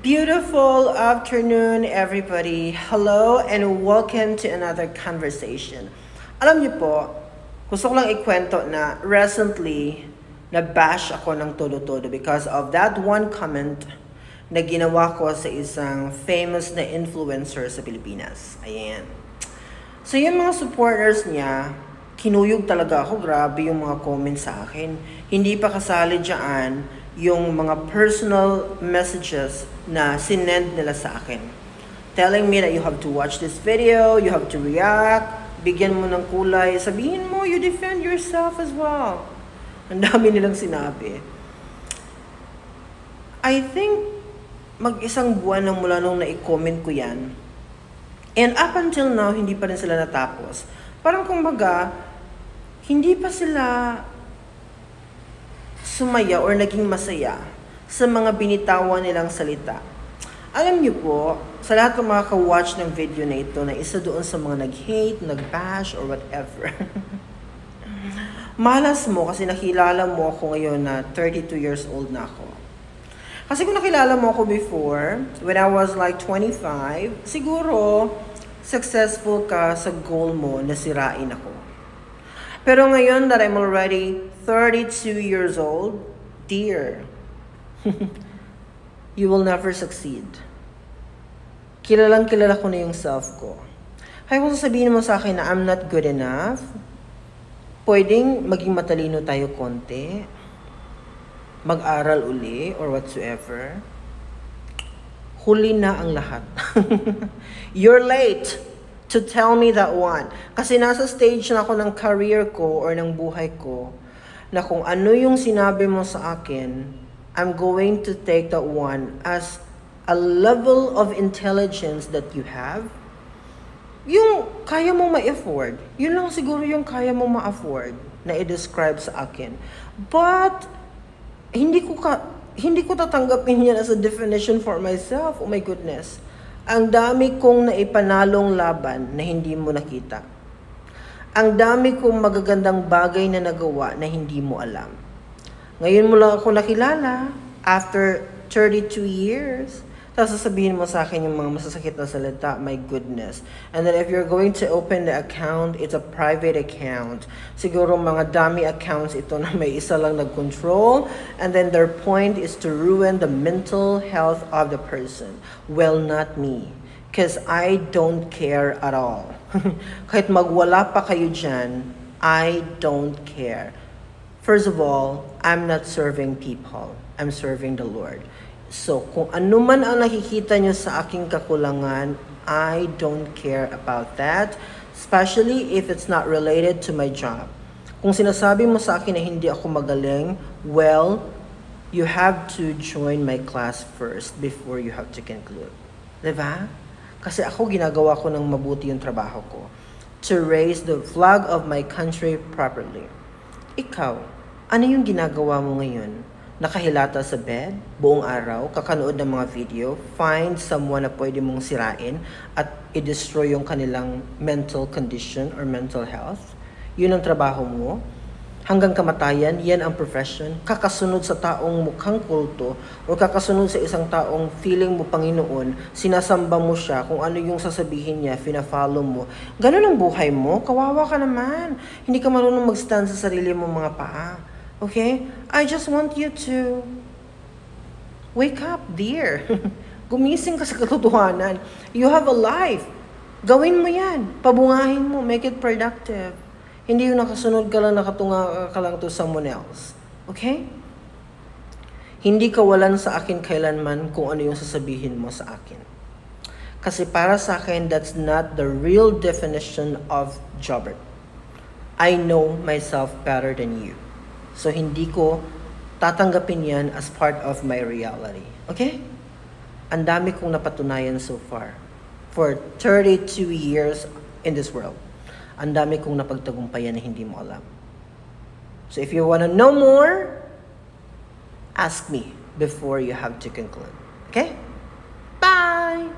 Beautiful afternoon, everybody. Hello and welcome to another conversation. Alam niyo po, gusto ko lang ikwento na recently, na-bash ako ng todo-todo because of that one comment na ginawa ko sa isang famous na influencer sa Pilipinas. Ayan. So yung mga supporters niya, kinuyog talaga ako. Grabe yung mga comments sa akin. Hindi pa kasali dyan yung mga personal messages na sinend nila sa akin. Telling me that you have to watch this video, you have to react, bigyan mo ng kulay, sabihin mo, you defend yourself as well. Ang dami nilang sinabi. I think, mag-isang buwan na mula nung na-comment ko yan, and up until now, hindi pa rin sila natapos. Parang kumbaga, hindi pa sila sumaya or naging masaya sa mga binitawan nilang salita. Alam niyo po, sa lahat ng mga ka-watch ng video na ito, na isa doon sa mga nag-hate, nag-bash, or whatever. Malas mo kasi nakilala mo ako ngayon na 32 years old na ako. Kasi kung nakilala mo ako before, when I was like 25, siguro successful ka sa goal mo na sirain ako. Pero ngayon that I'm already 32 years old, dear, you will never succeed. Kilalang kilala ko na yung self ko. Kaya kung sasabihin mo sa akin na I'm not good enough, pwedeng maging matalino tayo konti, mag-aral uli, or whatsoever. Huli na ang lahat. You're late to tell me that one. Kasi nasa stage na ako ng career ko or ng buhay ko na kung ano yung sinabi mo sa akin, I'm going to take that one as a level of intelligence that you have. Yung kaya mo ma-afford. Yun lang siguro yung kaya mo ma-afford na i-describe sa akin. But, hindi ko tatanggapin yan as a definition for myself. Oh my goodness. Ang dami kong naipanalong laban na hindi mo nakita. Ang dami kong magagandang bagay na nagawa na hindi mo alam. Ngayon mo lang ako nakilala after 32 years. Tapos sasabihin mo sa akin yung mga masasakit na salita, my goodness. And then if you're going to open the account, it's a private account. Siguro mga dummy accounts ito na may isa lang nag-control. And then their point is to ruin the mental health of the person. Well, not me. Because I don't care at all. Kahit magwala pa kayo dyan, I don't care. First of all, I'm not serving people. I'm serving the Lord. So, kung ano man ang nakikita nyo sa aking kakulangan, I don't care about that. Especially if it's not related to my job. Kung sinasabi mo sa akin na hindi ako magaling, well, you have to join my class first before you have to conclude. Diba? Kasi ako ginagawa ko ng mabuti yung trabaho ko. To raise the flag of my country properly. Ikaw, ano yung ginagawa mo ngayon? Nakahilata sa bed, buong araw, kakanood ng mga video, find someone na pwede mong sirain at i-destroy yung kanilang mental condition or mental health. Yun ang trabaho mo. Hanggang kamatayan, yan ang profession. Kakasunod sa taong mukhang kulto o kakasunod sa isang taong feeling mo Panginoon, sinasamba mo siya, kung ano yung sasabihin niya, fina-follow mo. Ganun ang buhay mo, kawawa ka naman. Hindi ka marunong mag-stand sa sarili mo mga paa. Okay? I just want you to wake up, dear. Gumising ka sa katotohanan. You have a life. Gawin mo yan. Pabungahin mo. Make it productive. Hindi yung nakasunod ka lang, nakatunga ka lang to someone else. Okay? Hindi ka walan sa akin kailanman kung ano yung sasabihin mo sa akin. Kasi para sa akin, that's not the real definition of Jobert. I know myself better than you. So, hindi ko tatanggapin yan as part of my reality. Okay? Ang dami kong napatunayan so far. For 32 years in this world. Ang dami kong napagtagumpayan na hindi mo alam. So, if you wanna know more, ask me before you have to conclude. Okay? Bye!